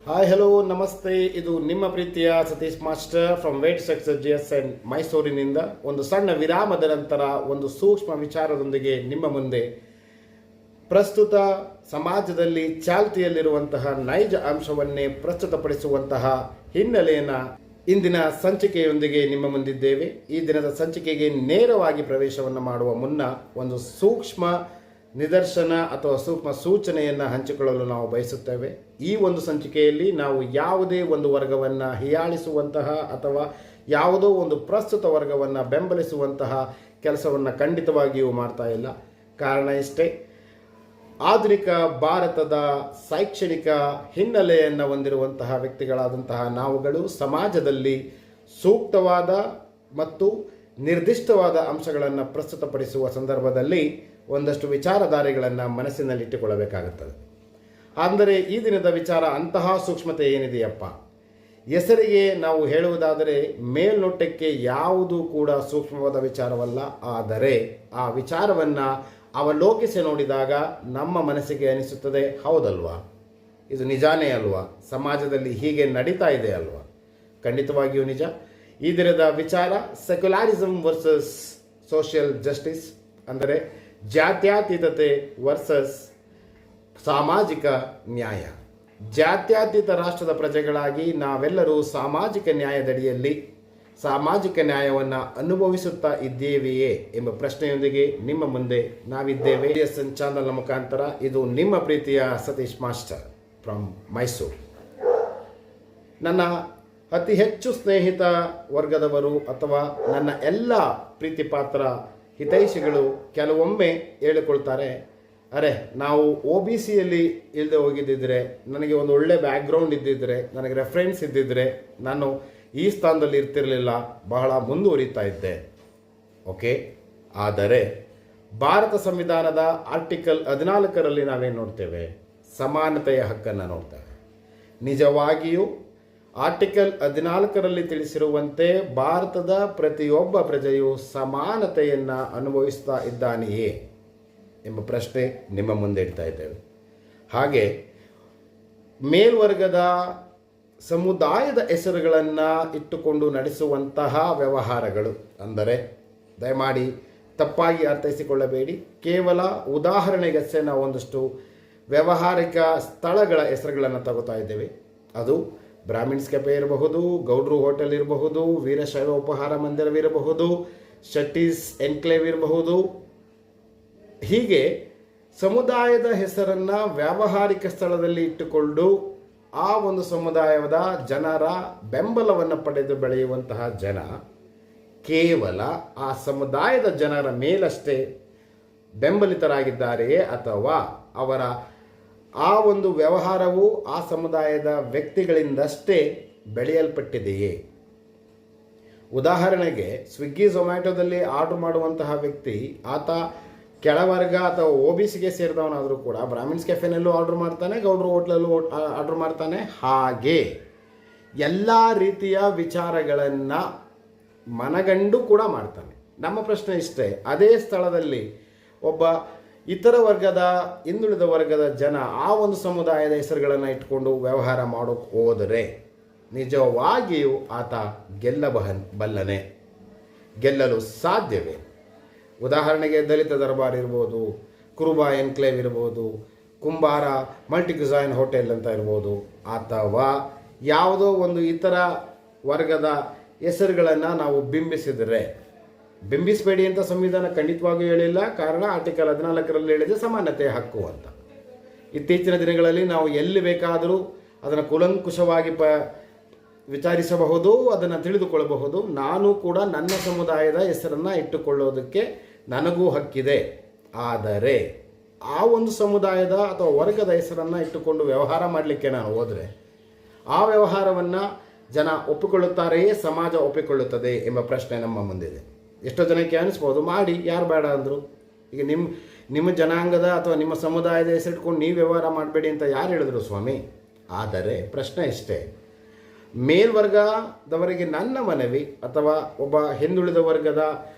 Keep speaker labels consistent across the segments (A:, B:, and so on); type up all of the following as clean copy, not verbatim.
A: Hi hello ನಮಸ್ತೆ. ಇದು ನಿಮ್ಮ ಪ್ರೀತಿಯ Satish master from weight success GSN ಮೈಸೂರಿನಿಂದ ಒಂದು ಸಣ್ಣ ವಿರಾಮದ ನಂತರ ಒಂದು ಸೂಕ್ಷ್ಮ ವಿಚಾರದೊಂದಿಗೆ ನಿಮ್ಮ ಮುಂದೆ ಪ್ರಸ್ತುತ ಸಮಾಜದಲ್ಲಿ ಚಾಲ್ತಿಯಲ್ಲಿರುವಂತಹ ನೈಜ ಅಂಶವನ್ನೇ ಪ್ರಸ್ತುತಪಡಿಸುವಂತಹ ಹಿನ್ನೆಲೆಯನ್ನು ಇಂದಿನ ಸಂಚಿಕೆಯೊಂದಿಗೆ ನಿಮ್ಮ ಮುಂದಿದ್ದೇವೆ. ಈ ದಿನದ ಸಂಚಿಕೆಗೆ ನೇರವಾಗಿ ಪ್ರವೇಶವನ್ನು ಮಾಡುವ ಮುನ್ನ ಒಂದು ಸೂಕ್ಷ್ಮ ನಿದರ್ಶನ ಅಥವಾ ಸೂಕ್ಷ್ಮ ಸೂಚನೆಯನ್ನು ಹಂಚಿಕೊಳ್ಳಲು ನಾವು ಬಯಸುತ್ತೇವೆ. ಈ ಒಂದು ಸಂಚಿಕೆಯಲ್ಲಿ ನಾವು ಯಾವುದೇ ಒಂದು ವರ್ಗವನ್ನು ಹೀಯಾಳಿಸುವಂತಹ ಅಥವಾ ಯಾವುದೋ ಒಂದು ಪ್ರಸ್ತುತ ವರ್ಗವನ್ನು ಬೆಂಬಲಿಸುವಂತಹ ಕೆಲಸವನ್ನು ಖಂಡಿತವಾಗಿಯೂ ಮಾಡ್ತಾ ಇಲ್ಲ. ಕಾರಣ ಇಷ್ಟೇ, ಆಧುನಿಕ ಭಾರತದ ಶೈಕ್ಷಣಿಕ ಹಿನ್ನೆಲೆಯನ್ನು ಹೊಂದಿರುವಂತಹ ವ್ಯಕ್ತಿಗಳಾದಂತಹ ನಾವುಗಳು ಸಮಾಜದಲ್ಲಿ ಸೂಕ್ತವಾದ ಮತ್ತು ನಿರ್ದಿಷ್ಟವಾದ ಅಂಶಗಳನ್ನು ಪ್ರಸ್ತುತಪಡಿಸುವ ಸಂದರ್ಭದಲ್ಲಿ ಒಂದಷ್ಟು ವಿಚಾರಧಾರೆಗಳನ್ನು ಮನಸ್ಸಿನಲ್ಲಿಟ್ಟುಕೊಳ್ಳಬೇಕಾಗುತ್ತದೆ. ಅಂದರೆ ಈ ದಿನದ ವಿಚಾರ ಅಂತಹ ಸೂಕ್ಷ್ಮತೆ ಏನಿದೆಯಪ್ಪ, ಹೆಸರಿಗೆ ನಾವು ಹೇಳುವುದಾದರೆ ಮೇಲ್ನೋಟಕ್ಕೆ ಯಾವುದು ಕೂಡ ಸೂಕ್ಷ್ಮವಾದ ವಿಚಾರವಲ್ಲ. ಆದರೆ ಆ ವಿಚಾರವನ್ನು ಅವಲೋಕಿಸಿ ನೋಡಿದಾಗ ನಮ್ಮ ಮನಸ್ಸಿಗೆ ಅನಿಸುತ್ತದೆ, ಹೌದಲ್ವಾ, ಇದು ನಿಜಾನೇ ಅಲ್ವಾ, ಸಮಾಜದಲ್ಲಿ ಹೀಗೆ ನಡೀತಾ ಇದೆ ಅಲ್ವಾ. ಖಂಡಿತವಾಗಿಯೂ ನಿಜ. ಈ ದಿನದ ವಿಚಾರ ಸೆಕ್ಯುಲಾರಿಸಮ್ ವರ್ಸಸ್ ಸೋಷಿಯಲ್ ಜಸ್ಟಿಸ್, ಅಂದರೆ ಜಾತ್ಯತೀತತೆ ವರ್ಸಸ್ ಸಾಮಾಜಿಕ ನ್ಯಾಯ. ಜಾತ್ಯತೀತ ರಾಷ್ಟ್ರದ ಪ್ರಜೆಗಳಾಗಿ ನಾವೆಲ್ಲರೂ ಸಾಮಾಜಿಕ ನ್ಯಾಯದಡಿಯಲ್ಲಿ ಸಾಮಾಜಿಕ ನ್ಯಾಯವನ್ನು ಅನುಭವಿಸುತ್ತಾ ಇದ್ದೇವೆಯೇ ಎಂಬ ಪ್ರಶ್ನೆಯೊಂದಿಗೆ ನಿಮ್ಮ ಮುಂದೆ ನಾವಿದ್ದೇವೆ. GSN ಚಾನಲ್ನ ಮುಖಾಂತರ. ಇದು ನಿಮ್ಮ ಪ್ರೀತಿಯ ಸತೀಶ್ ಮಾಸ್ಟರ್ ಫ್ರಮ್ ಮೈಸೂರು. ನನ್ನ ಅತಿ ಹೆಚ್ಚು ಸ್ನೇಹಿತ ವರ್ಗದವರು ಅಥವಾ ನನ್ನ ಎಲ್ಲ ಪ್ರೀತಿ ಪಾತ್ರ ಹಿತೈಷಿಗಳು ಕೆಲವೊಮ್ಮೆ ಹೇಳಿಕೊಳ್ತಾರೆ, ಅರೆ ನಾವು OBCಯಲ್ಲಿ ಇಲ್ಲದೆ ಹೋಗಿದ್ದಿದ್ರೆ, ನನಗೆ ಒಂದು ಒಳ್ಳೆ ಬ್ಯಾಕ್ಗ್ರೌಂಡ್ ಇದ್ದಿದ್ದರೆ, ನನಗೆ ರೆಫರೆನ್ಸ್ ಇದ್ದಿದ್ದರೆ ನಾನು ಈ ಸ್ಥಾನದಲ್ಲಿ ಇರ್ತಿರಲಿಲ್ಲ, ಬಹಳ ಮುಂದುವರಿತಾ ಇದ್ದೆ. ಓಕೆ, ಆದರೆ ಭಾರತ ಸಂವಿಧಾನದ ಆರ್ಟಿಕಲ್ 14ರಲ್ಲಿ ನಾವೇನು ನೋಡ್ತೇವೆ? ಸಮಾನತೆಯ ಹಕ್ಕನ್ನು ನೋಡ್ತೇವೆ. ನಿಜವಾಗಿಯೂ ಆರ್ಟಿಕಲ್ 14ರಲ್ಲಿ ತಿಳಿಸಿರುವಂತೆ ಭಾರತದ ಪ್ರತಿಯೊಬ್ಬ ಪ್ರಜೆಯು ಸಮಾನತೆಯನ್ನು ಅನುಭವಿಸ್ತಾ ಇದ್ದಾನೆಯೇ ಎಂಬ ಪ್ರಶ್ನೆ ನಿಮ್ಮ ಮುಂದೆ ಇಡ್ತಾ ಇದ್ದೇವೆ. ಹಾಗೆ ಮೇಲ್ವರ್ಗದ ಸಮುದಾಯದ ಹೆಸರುಗಳನ್ನು ಇಟ್ಟುಕೊಂಡು ನಡೆಸುವಂತಹ ವ್ಯವಹಾರಗಳು, ಅಂದರೆ ದಯಮಾಡಿ ತಪ್ಪಾಗಿ ಅರ್ಥೈಸಿಕೊಳ್ಳಬೇಡಿ, ಕೇವಲ ಉದಾಹರಣೆಗಷ್ಟೇ ನಾವು ಒಂದಷ್ಟು ವ್ಯಾವಹಾರಿಕ ಸ್ಥಳಗಳ ಹೆಸರುಗಳನ್ನು ತಗೋತಾ ಇದ್ದೇವೆ. ಅದು ಬ್ರಾಹ್ಮಿನ್ಸ್ ಕೆಫೆ ಇರಬಹುದು, ಗೌಡ್ರು ಹೋಟೆಲ್ ಇರಬಹುದು, ವೀರಶೈವ ಉಪಹಾರ ಮಂದಿರವಿರಬಹುದು, ಶೆಟ್ಟೀಸ್ ಎನ್ಕ್ಲೇವ್ ಇರಬಹುದು. ಹೀಗೆ ಸಮುದಾಯದ ಹೆಸರನ್ನು ವ್ಯಾವಹಾರಿಕ ಸ್ಥಳದಲ್ಲಿ ಇಟ್ಟುಕೊಂಡು ಆ ಒಂದು ಸಮುದಾಯದ ಜನರ ಬೆಂಬಲವನ್ನು ಪಡೆದು ಬೆಳೆಯುವಂತಹ ಜನ ಕೇವಲ ಆ ಸಮುದಾಯದ ಜನರ ಮೇಲಷ್ಟೇ ಬೆಂಬಲಿತರಾಗಿದ್ದಾರೆಯೇ ಅಥವಾ ಅವರ ಆ ಒಂದು ವ್ಯವಹಾರವು ಆ ಸಮುದಾಯದ ವ್ಯಕ್ತಿಗಳಿಂದಷ್ಟೇ ಬೆಳೆಯಲ್ಪಟ್ಟಿದೆಯೇ? ಉದಾಹರಣೆಗೆ ಸ್ವಿಗ್ಗಿ ಝೊಮ್ಯಾಟೊದಲ್ಲಿ ಆರ್ಡರ್ ಮಾಡುವಂತಹ ವ್ಯಕ್ತಿ ಆತ ಕೆಳವರ್ಗ ಅಥವಾ OBCಗೆ ಸೇರಿದವನಾದರೂ ಕೂಡ ಬ್ರಾಹ್ಮಿನ್ಸ್ ಕೆಫೆನಲ್ಲೂ ಆರ್ಡರ್ ಮಾಡ್ತಾನೆ, ಗೌಡ್ರು ಹೋಟ್ಲಲ್ಲೂ ಆರ್ಡರ್ ಮಾಡ್ತಾನೆ. ಹಾಗೆ ಎಲ್ಲ ರೀತಿಯ ವಿಚಾರಗಳನ್ನು ಮನಗಂಡು ಕೂಡ ಮಾಡ್ತಾನೆ. ನಮ್ಮ ಪ್ರಶ್ನೆ ಇಷ್ಟೇ, ಅದೇ ಸ್ಥಳದಲ್ಲಿ ಒಬ್ಬ ಇತರ ವರ್ಗದ ಹಿಂದುಳಿದ ವರ್ಗದ ಜನ ಆ ಒಂದು ಸಮುದಾಯದ ಹೆಸರುಗಳನ್ನು ಇಟ್ಕೊಂಡು ವ್ಯವಹಾರ ಮಾಡೋಕ್ಕೆ ಹೋದರೆ ನಿಜವಾಗಿಯೂ ಆತ ಗೆಲ್ಲಬಲ್ಲನೆ? ಗೆಲ್ಲಲು ಸಾಧ್ಯವೇ? ಉದಾಹರಣೆಗೆ ದಲಿತ ದರ್ಬಾರ್ ಇರ್ಬೋದು, ಕುರುಬಾ ಎನ್ಕ್ಲೇವ್ ಇರ್ಬೋದು, ಕುಂಬಾರ ಮಲ್ಟಿ ಕ್ಯುಸೈನ್ ಹೋಟೆಲ್ ಅಂತ ಇರ್ಬೋದು, ಅಥವಾ ಯಾವುದೋ ಒಂದು ಇತರ ವರ್ಗದ ಹೆಸರುಗಳನ್ನು ನಾವು ಬಿಂಬಿಸಬೇಡಿ ಅಂತ ಸಂವಿಧಾನ ಖಂಡಿತವಾಗಿಯೂ ಹೇಳಿಲ್ಲ. ಕಾರಣ ಆರ್ಟಿಕಲ್ 14ರಲ್ಲಿ ಹೇಳಿದೆ ಸಮಾನತೆಯ ಹಕ್ಕು ಅಂತ. ಇತ್ತೀಚಿನ ದಿನಗಳಲ್ಲಿ ನಾವು ಎಲ್ಲಿ ಬೇಕಾದರೂ ಅದನ್ನು ಕೂಲಂಕುಷವಾಗಿ ವಿಚಾರಿಸಬಹುದು, ಅದನ್ನು ತಿಳಿದುಕೊಳ್ಳಬಹುದು. ನಾನು ಕೂಡ ನನ್ನ ಸಮುದಾಯದ ಹೆಸರನ್ನು ಇಟ್ಟುಕೊಳ್ಳೋದಕ್ಕೆ ನನಗೂ ಹಕ್ಕಿದೆ. ಆದರೆ ಆ ಒಂದು ಸಮುದಾಯದ ಅಥವಾ ವರ್ಗದ ಹೆಸರನ್ನು ಇಟ್ಟುಕೊಂಡು ವ್ಯವಹಾರ ಮಾಡಲಿಕ್ಕೆ ನಾನು ಹೋದರೆ ಆ ವ್ಯವಹಾರವನ್ನು ಜನ ಒಪ್ಪಿಕೊಳ್ಳುತ್ತಾರೆಯೇ, ಸಮಾಜ ಒಪ್ಪಿಕೊಳ್ಳುತ್ತದೆ ಎಂಬ ಪ್ರಶ್ನೆ ನಮ್ಮ ಮುಂದಿದೆ. ಎಷ್ಟೋ ಜನಕ್ಕೆ ಅನಿಸ್ಬೋದು, ಮಾಡಿ, ಯಾರು ಬೇಡ ಅಂದರು. ಈಗ ನಿಮ್ಮ ಜನಾಂಗದ ಅಥವಾ ನಿಮ್ಮ ಸಮುದಾಯದ ಹೆಸರಿಟ್ಕೊಂಡು ನೀವು ವ್ಯವಹಾರ ಮಾಡಬೇಡಿ ಅಂತ ಯಾರು ಹೇಳಿದ್ರು ಸ್ವಾಮಿ? ಆದರೆ ಪ್ರಶ್ನೆ ಇಷ್ಟೇ, ಮೇಲ್ವರ್ಗದವರಿಗೆ ನನ್ನ ಮನವಿ ಅಥವಾ ಒಬ್ಬ ಹಿಂದುಳಿದ ವರ್ಗದ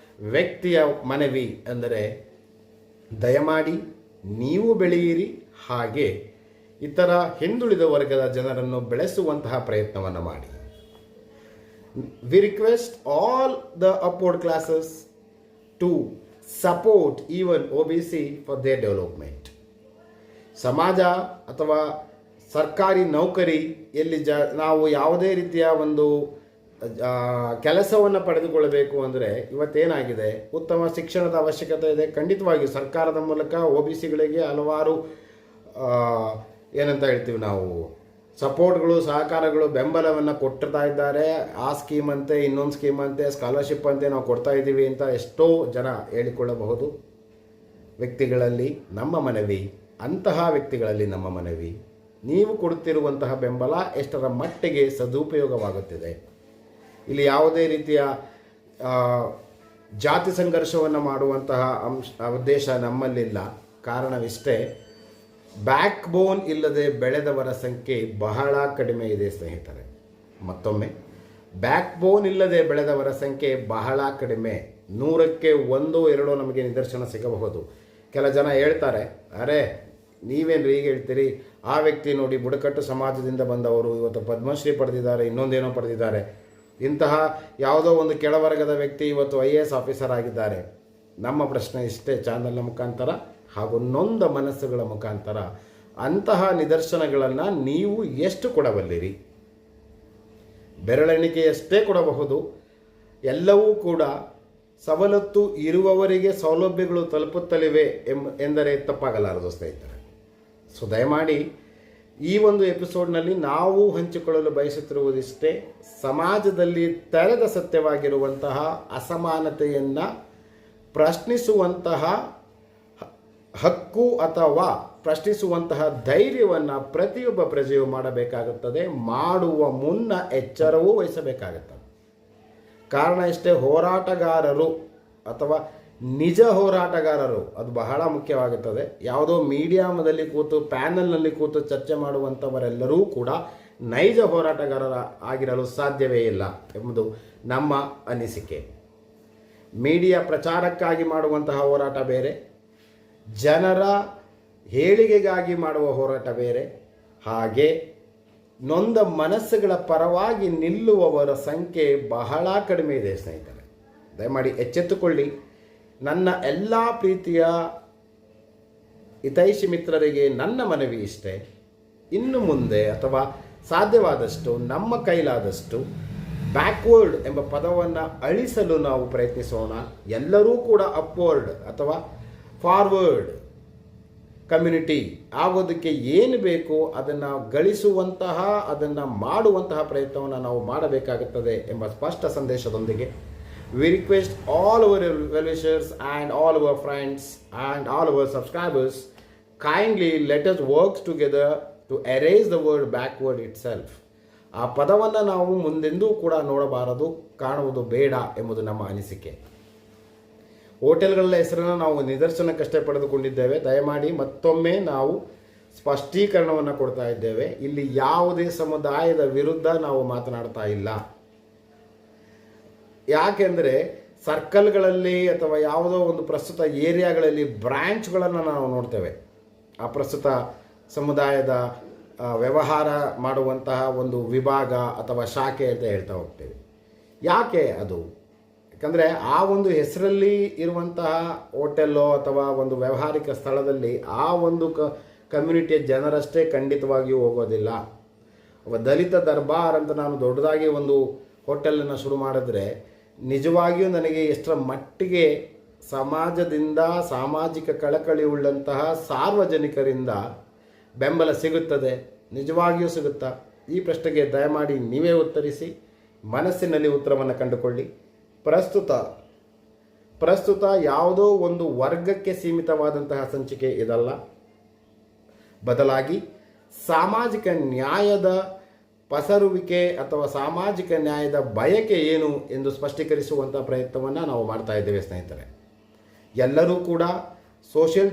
A: ವ್ಯಕ್ತಿಯ ಮನವಿ ಅಂದರೆ, ದಯಮಾಡಿ ನೀವು ಬೆಳೆಯಿರಿ, ಹಾಗೆ ಇತರ ಹಿಂದುಳಿದ ವರ್ಗದ ಜನರನ್ನು ಬೆಳೆಸುವಂತಹ ಪ್ರಯತ್ನವನ್ನು ಮಾಡಿ. We request all the upward classes to support even OBC for their development. ಸಮಾಜ ಅಥವಾ ಸರ್ಕಾರಿ ನೌಕರಿಯಲ್ಲಿ ನಾವು ಯಾವುದೇ ರೀತಿಯ ಒಂದು ಕೆಲಸವನ್ನು ಪಡೆದುಕೊಳ್ಳಬೇಕು ಅಂದರೆ ಇವತ್ತೇನಾಗಿದೆ, ಉತ್ತಮ ಶಿಕ್ಷಣದ ಅವಶ್ಯಕತೆ ಇದೆ. ಖಂಡಿತವಾಗಿ ಸರ್ಕಾರದ ಮೂಲಕ OBCಗಳಿಗೆ ಹಲವಾರು ಏನಂತ ಹೇಳ್ತೀವಿ ನಾವು ಸಪೋರ್ಟ್ಗಳು, ಸಹಕಾರಗಳು, ಬೆಂಬಲವನ್ನು ಕೊಡ್ತಾ ಇದ್ದಾರೆ. ಆ ಸ್ಕೀಮ್ ಅಂತೆ, ಇನ್ನೊಂದು ಸ್ಕೀಮ್ ಅಂತೆ, ಸ್ಕಾಲರ್ಶಿಪ್ ಅಂತೆ ನಾವು ಕೊಡ್ತಾ ಇದ್ದೀವಿ ಅಂತ ಎಷ್ಟೋ ಜನ ಹೇಳಿಕೊಳ್ಳಬಹುದು. ವ್ಯಕ್ತಿಗಳಲ್ಲಿ ನಮ್ಮ ಮನವಿ, ಅಂತಹ ವ್ಯಕ್ತಿಗಳಲ್ಲಿ ನಮ್ಮ ಮನವಿ, ನೀವು ಕೊಡುತ್ತಿರುವಂತಹ ಬೆಂಬಲ ಎಷ್ಟರ ಮಟ್ಟಿಗೆ ಸದುಪಯೋಗವಾಗುತ್ತಿದೆ. ಇಲ್ಲಿ ಯಾವುದೇ ರೀತಿಯ ಜಾತಿ ಸಂಘರ್ಷವನ್ನು ಮಾಡುವಂತಹ ಉದ್ದೇಶ ನಮ್ಮಲ್ಲಿಲ್ಲ. ಕಾರಣವಿಷ್ಟೇ, ಬ್ಯಾಕ್ ಬೋನ್ ಇಲ್ಲದೆ ಬೆಳೆದವರ ಸಂಖ್ಯೆ ಬಹಳ ಕಡಿಮೆ ಇದೆ ಸ್ನೇಹಿತರೆ. ಮತ್ತೊಮ್ಮೆ, ಬ್ಯಾಕ್ ಬೋನ್ ಇಲ್ಲದೆ ಬೆಳೆದವರ ಸಂಖ್ಯೆ ಬಹಳ ಕಡಿಮೆ. 100ಕ್ಕೆ 1-2 ನಮಗೆ ನಿದರ್ಶನ ಸಿಗಬಹುದು. ಕೆಲ ಜನ ಹೇಳ್ತಾರೆ, ಅರೆ ನೀವೇನು ಹೀಗೆ ಹೇಳ್ತೀರಿ, ಆ ವ್ಯಕ್ತಿ ನೋಡಿ ಬುಡಕಟ್ಟು ಸಮಾಜದಿಂದ ಬಂದವರು ಇವತ್ತು ಪದ್ಮಶ್ರೀ ಪಡೆದಿದ್ದಾರೆ, ಇನ್ನೊಂದೇನೋ ಪಡೆದಿದ್ದಾರೆ. ಇಂತಹ ಯಾವುದೋ ಒಂದು ಕೆಳವರ್ಗದ ವ್ಯಕ್ತಿ ಇವತ್ತು IAS ಆಫೀಸರ್ ಆಗಿದ್ದಾರೆ. ನಮ್ಮ ಪ್ರಶ್ನೆ ಇಷ್ಟೇ, ಚಾನಲ್ನ ಮುಖಾಂತರ ಹಾಗೂ ನೊಂದ ಮನಸ್ಸುಗಳ ಮುಖಾಂತರ ಅಂತಹ ನಿದರ್ಶನಗಳನ್ನು ನೀವು ಎಷ್ಟು ಕೊಡಬಲ್ಲಿರಿ? ಬೆರಳೆಣಿಕೆಯಷ್ಟೇ ಕೊಡಬಹುದು. ಎಲ್ಲವೂ ಕೂಡ ಸವಲತ್ತು ಇರುವವರಿಗೆ ಸೌಲಭ್ಯಗಳು ತಲುಪುತ್ತಲಿವೆ ಎಂದರೆ ತಪ್ಪಾಗಲಾರದು ಸ್ನೇಹಿತರೆ. ಸೊ ದಯಮಾಡಿ ಈ ಒಂದು ಎಪಿಸೋಡ್ನಲ್ಲಿ ನಾವು ಹಂಚಿಕೊಳ್ಳಲು ಬಯಸುತ್ತಿರುವುದಿಷ್ಟೇ, ಸಮಾಜದಲ್ಲಿ ತೆರೆದ ಸತ್ಯವಾಗಿರುವಂತಹ ಅಸಮಾನತೆಯನ್ನು ಪ್ರಶ್ನಿಸುವಂತಹ ಹಕ್ಕು ಅಥವಾ ಪ್ರಶ್ನಿಸುವಂತಹ ಧೈರ್ಯವನ್ನು ಪ್ರತಿಯೊಬ್ಬ ಪ್ರಜೆಯು ಮಾಡಬೇಕಾಗುತ್ತದೆ. ಮಾಡುವ ಮುನ್ನ ಎಚ್ಚರವೂ ವಹಿಸಬೇಕಾಗುತ್ತದೆ. ಕಾರಣ ಇಷ್ಟೇ, ಹೋರಾಟಗಾರರು ಅಥವಾ ನಿಜ ಹೋರಾಟಗಾರರು, ಅದು ಬಹಳ ಮುಖ್ಯವಾಗುತ್ತದೆ. ಯಾವುದೋ ಮೀಡಿಯಾಮದಲ್ಲಿ ಕೂತು ಪ್ಯಾನಲ್ನಲ್ಲಿ ಕೂತು ಚರ್ಚೆ ಮಾಡುವಂಥವರೆಲ್ಲರೂ ಕೂಡ ನೈಜ ಹೋರಾಟಗಾರರ ಆಗಿರಲು ಸಾಧ್ಯವೇ ಇಲ್ಲ ಎಂಬುದು ನಮ್ಮ ಅನಿಸಿಕೆ. ಮೀಡಿಯಾ ಪ್ರಚಾರಕ್ಕಾಗಿ ಮಾಡುವಂತಹ ಹೋರಾಟ ಬೇರೆ, ಜನರ ಹೇಳಿಕೆಗಾಗಿ ಮಾಡುವ ಹೋರಾಟ ಬೇರೆ. ಹಾಗೆ ನೊಂದ ಮನಸ್ಸುಗಳ ಪರವಾಗಿ ನಿಲ್ಲುವವರ ಸಂಖ್ಯೆ ಬಹಳ ಕಡಿಮೆ ಇದೆ ಸ್ನೇಹಿತರೆ. ದಯಮಾಡಿ ಎಚ್ಚೆತ್ತುಕೊಳ್ಳಿ. ನನ್ನ ಎಲ್ಲ ಪ್ರೀತಿಯ ಹಿತೈಷಿ ಮಿತ್ರರಿಗೆ ನನ್ನ ಮನವಿ ಇಷ್ಟೇ, ಇನ್ನು ಮುಂದೆ ಅಥವಾ ಸಾಧ್ಯವಾದಷ್ಟು ನಮ್ಮ ಕೈಲಾದಷ್ಟು ಬ್ಯಾಕ್ವರ್ಡ್ ಎಂಬ ಪದವನ್ನು ಅಳಿಸಲು ನಾವು ಪ್ರಯತ್ನಿಸೋಣ. ಎಲ್ಲರೂ ಕೂಡ ಅಪ್ವರ್ಡ್ ಅಥವಾ ಫಾರ್ವರ್ಡ್ ಕಮ್ಯುನಿಟಿ ಆಗೋದಕ್ಕೆ ಏನು ಬೇಕು ಅದನ್ನು ಗಳಿಸುವಂತಹ, ಅದನ್ನು ಮಾಡುವಂತಹ ಪ್ರಯತ್ನವನ್ನು ನಾವು ಮಾಡಬೇಕಾಗುತ್ತದೆ ಎಂಬ ಸ್ಪಷ್ಟ ಸಂದೇಶದೊಂದಿಗೆ we request all our well-wishers and all our friends and all our subscribers, kindly let us work together to erase the word backward itself. ಆ ಪದವನ್ನು ನಾವು ಮುಂದೆಂದೂ ಕೂಡ ನೋಡಬಾರದು, ಕಾಣುವುದು ಬೇಡ ಎಂಬುದು ನಮ್ಮ ಅನಿಸಿಕೆ. ಹೋಟೆಲ್ಗಳ ಹೆಸರನ್ನು ನಾವು ನಿದರ್ಶನಕ್ಕಷ್ಟೇ ಪಡೆದುಕೊಂಡಿದ್ದೇವೆ. ದಯಮಾಡಿ ಮತ್ತೊಮ್ಮೆ ನಾವು ಸ್ಪಷ್ಟೀಕರಣವನ್ನು ಕೊಡ್ತಾ ಇದ್ದೇವೆ. ಇಲ್ಲಿ ಯಾವುದೇ ಸಮುದಾಯದ ವಿರುದ್ಧ ನಾವು ಮಾತನಾಡ್ತಾ ಇಲ್ಲ. ಯಾಕೆಂದರೆ ಸರ್ಕಲ್ಗಳಲ್ಲಿ ಅಥವಾ ಯಾವುದೋ ಒಂದು ಪ್ರಸ್ತುತ ಏರಿಯಾಗಳಲ್ಲಿ ಬ್ರ್ಯಾಂಚ್ಗಳನ್ನು ನಾವು ನೋಡ್ತೇವೆ. ಆ ಪ್ರಸ್ತುತ ಸಮುದಾಯದ ವ್ಯವಹಾರ ಮಾಡುವಂತಹ ಒಂದು ವಿಭಾಗ ಅಥವಾ ಶಾಖೆ ಅಂತ ಹೇಳ್ತಾ ಹೋಗ್ತೇವೆ. ಯಾಕೆ ಅದು? ಯಾಕಂದರೆ ಆ ಒಂದು ಹೆಸರಲ್ಲಿ ಇರುವಂತಹ ಹೋಟೆಲ್ಲೋ ಅಥವಾ ಒಂದು ವ್ಯಾವಹಾರಿಕ ಸ್ಥಳದಲ್ಲಿ ಆ ಒಂದು ಕಮ್ಯುನಿಟಿಯ ಜನರಷ್ಟೇ ಖಂಡಿತವಾಗಿಯೂ ಹೋಗೋದಿಲ್ಲ. ದಲಿತ ದರ್ಬಾರ್ ಅಂತ ನಾನು ದೊಡ್ಡದಾಗಿ ಒಂದು ಹೋಟೆಲನ್ನು ಶುರು ಮಾಡಿದ್ರೆ ನಿಜವಾಗಿಯೂ ನನಗೆ ಎಷ್ಟರ ಮಟ್ಟಿಗೆ ಸಮಾಜದಿಂದ, ಸಾಮಾಜಿಕ ಕಳಕಳಿ ಉಳ್ಳಂತಹ ಸಾರ್ವಜನಿಕರಿಂದ ಬೆಂಬಲ ಸಿಗುತ್ತದೆ? ನಿಜವಾಗಿಯೂ ಸಿಗುತ್ತಾ? ಈ ಪ್ರಶ್ನೆಗೆ ದಯಮಾಡಿ ನೀವೇ ಉತ್ತರಿಸಿ, ಮನಸ್ಸಿನಲ್ಲಿ ಉತ್ತರವನ್ನು ಕಂಡುಕೊಳ್ಳಿ. ಪ್ರಸ್ತುತ ಯಾವುದೋ ಒಂದು ವರ್ಗಕ್ಕೆ ಸೀಮಿತವಾದಂತಹ ಸಂಚಿಕೆ ಇದಲ್ಲ. ಬದಲಾಗಿ ಸಾಮಾಜಿಕ ನ್ಯಾಯದ ಪಸರುವಿಕೆ ಅಥವಾ ಸಾಮಾಜಿಕ ನ್ಯಾಯದ ಬಯಕೆ ಏನು ಎಂದು ಸ್ಪಷ್ಟೀಕರಿಸುವಂಥ ಪ್ರಯತ್ನವನ್ನು ನಾವು ಮಾಡ್ತಾ ಇದ್ದೇವೆ ಸ್ನೇಹಿತರೆ. ಎಲ್ಲರೂ ಕೂಡ ಸೋಷಿಯಲ್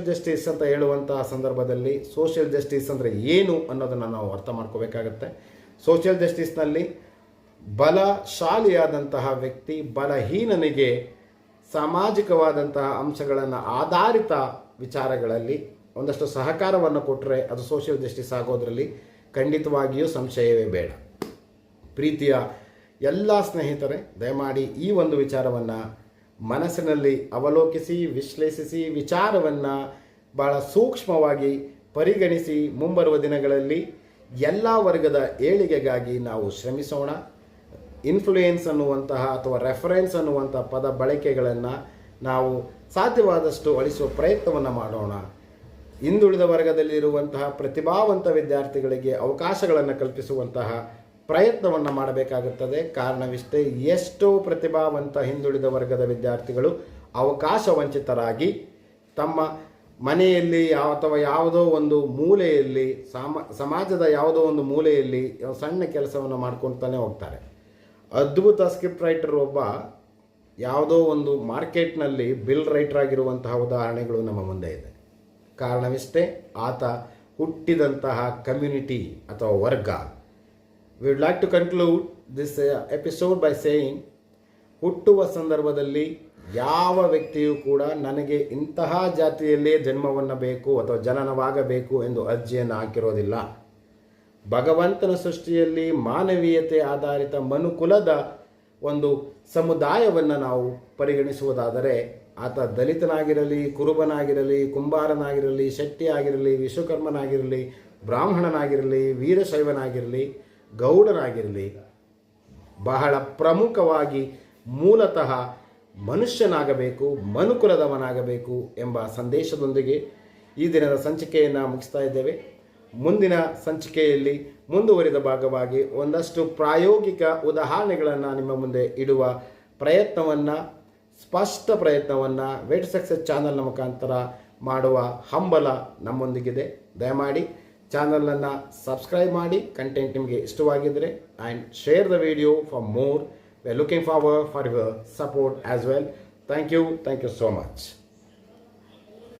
A: ಜಸ್ಟಿಸ್ ಅಂತ ಹೇಳುವಂತಹ ಸಂದರ್ಭದಲ್ಲಿ ಸೋಷಿಯಲ್ ಜಸ್ಟಿಸ್ ಅಂದರೆ ಏನು ಅನ್ನೋದನ್ನು ನಾವು ಅರ್ಥ ಮಾಡ್ಕೋಬೇಕಾಗತ್ತೆ. ಸೋಷಿಯಲ್ ಜಸ್ಟಿಸ್ನಲ್ಲಿ ಬಲಶಾಲಿಯಾದಂತಹ ವ್ಯಕ್ತಿ ಬಲಹೀನನಿಗೆ ಸಾಮಾಜಿಕವಾದಂತಹ ಅಂಶಗಳನ್ನು ಆಧಾರಿತ ವಿಚಾರಗಳಲ್ಲಿ ಒಂದಷ್ಟು ಸಹಕಾರವನ್ನು ಕೊಟ್ಟರೆ ಅದು ಸೋಷಿಯಲ್ ಜಸ್ಟಿಸ್ ಆಗೋದರಲ್ಲಿ ಖಂಡಿತವಾಗಿಯೂ ಸಂಶಯವೇ ಬೇಡ. ಪ್ರೀತಿಯ ಎಲ್ಲ ಸ್ನೇಹಿತರೆ, ದಯಮಾಡಿ ಈ ಒಂದು ವಿಚಾರವನ್ನು ಮನಸ್ಸಿನಲ್ಲಿ ಅವಲೋಕಿಸಿ, ವಿಶ್ಲೇಷಿಸಿ, ವಿಚಾರವನ್ನು ಭಾಳ ಸೂಕ್ಷ್ಮವಾಗಿ ಪರಿಗಣಿಸಿ ಮುಂಬರುವ ದಿನಗಳಲ್ಲಿ ಎಲ್ಲ ವರ್ಗದ ಏಳಿಗೆಗಾಗಿ ನಾವು ಶ್ರಮಿಸೋಣ. ಇನ್ಫ್ಲೂಯೆನ್ಸ್ ಅನ್ನುವಂತಹ ಅಥವಾ ರೆಫರೆನ್ಸ್ ಅನ್ನುವಂಥ ಪದ ಬಳಕೆಗಳನ್ನು ನಾವು ಸಾಧ್ಯವಾದಷ್ಟು ಅಳಿಸುವ ಪ್ರಯತ್ನವನ್ನು ಮಾಡೋಣ. ಹಿಂದುಳಿದ ವರ್ಗದಲ್ಲಿರುವಂತಹ ಪ್ರತಿಭಾವಂತ ವಿದ್ಯಾರ್ಥಿಗಳಿಗೆ ಅವಕಾಶಗಳನ್ನು ಕಲ್ಪಿಸುವಂತಹ ಪ್ರಯತ್ನವನ್ನು ಮಾಡಬೇಕಾಗುತ್ತದೆ. ಕಾರಣವಿಷ್ಟೇ, ಎಷ್ಟೋ ಪ್ರತಿಭಾವಂತ ಹಿಂದುಳಿದ ವರ್ಗದ ವಿದ್ಯಾರ್ಥಿಗಳು ಅವಕಾಶ ವಂಚಿತರಾಗಿ ತಮ್ಮ ಮನೆಯಲ್ಲಿ ಅಥವಾ ಯಾವುದೋ ಒಂದು ಮೂಲೆಯಲ್ಲಿ ಸಮಾಜದ ಯಾವುದೋ ಒಂದು ಮೂಲೆಯಲ್ಲಿ ಸಣ್ಣ ಕೆಲಸವನ್ನು ಮಾಡ್ಕೊತಾನೆ ಹೋಗ್ತಾರೆ. ಅದ್ಭುತ ಸ್ಕ್ರಿಪ್ಟ್ ರೈಟರ್ ಒಬ್ಬ ಯಾವುದೋ ಒಂದು ಮಾರ್ಕೆಟ್ನಲ್ಲಿ ಬಿಲ್ ರೈಟರ್ ಆಗಿರುವಂತಹ ಉದಾಹರಣೆಗಳು ನಮ್ಮ ಮುಂದೆ ಇದೆ. ಕಾರಣವಿಷ್ಟೇ, ಆತ ಹುಟ್ಟಿದಂತಹ ಕಮ್ಯುನಿಟಿ ಅಥವಾ ವರ್ಗ. We would like to conclude this episode by saying, ಹುಟ್ಟುವ ಸಂದರ್ಭದಲ್ಲಿ ಯಾವ ವ್ಯಕ್ತಿಯೂ ಕೂಡ ನನಗೆ ಇಂತಹ ಜಾತಿಯಲ್ಲೇ ಜನ್ಮವನ್ನು ಬೇಕು ಅಥವಾ ಜನನವಾಗಬೇಕು ಎಂದು ಅರ್ಜಿಯನ್ನು ಹಾಕಿರೋದಿಲ್ಲ. ಭಗವಂತನ ಸೃಷ್ಟಿಯಲ್ಲಿ ಮಾನವೀಯತೆ ಆಧಾರಿತ ಮನುಕುಲದ ಒಂದು ಸಮುದಾಯವನ್ನು ನಾವು ಪರಿಗಣಿಸುವುದಾದರೆ ಆತ ದಲಿತನಾಗಿರಲಿ, ಕುರುಬನಾಗಿರಲಿ, ಕುಂಬಾರನಾಗಿರಲಿ, ಶೆಟ್ಟಿ ಆಗಿರಲಿ, ವಿಶ್ವಕರ್ಮನಾಗಿರಲಿ, ಬ್ರಾಹ್ಮಣನಾಗಿರಲಿ, ವೀರಶೈವನಾಗಿರಲಿ, ಗೌಡನಾಗಿರಲಿ, ಬಹಳ ಪ್ರಮುಖವಾಗಿ ಮೂಲತಃ ಮನುಷ್ಯನಾಗಬೇಕು, ಮನುಕುಲದವನಾಗಬೇಕು ಎಂಬ ಸಂದೇಶದೊಂದಿಗೆ ಈ ದಿನದ ಸಂಚಿಕೆಯನ್ನು ಮುಗಿಸ್ತಾ ಇದ್ದೇವೆ. ಮುಂದಿನ ಸಂಚಿಕೆಯಲ್ಲಿ ಮುಂದುವರಿದ ಭಾಗವಾಗಿ ಒಂದಷ್ಟು ಪ್ರಾಯೋಗಿಕ ಉದಾಹರಣೆಗಳನ್ನು ನಿಮ್ಮ ಮುಂದೆ ಇಡುವ ಪ್ರಯತ್ನವನ್ನು, ಸ್ಪಷ್ಟ ಪ್ರಯತ್ನವನ್ನು ವೇಟ್ ಸಕ್ಸಸ್ ಚಾನಲ್ನ ಮುಖಾಂತರ ಮಾಡುವ ಹಂಬಲ ನಮ್ಮೊಂದಿಗಿದೆ. ದಯಮಾಡಿ ಚಾನಲನ್ನು ಸಬ್ಸ್ಕ್ರೈಬ್ ಮಾಡಿ, ಕಂಟೆಂಟ್ ನಿಮಗೆ ಇಷ್ಟವಾಗಿದ್ದರೆ and share the video for more. We are looking forward for your support as well. Thank you so much.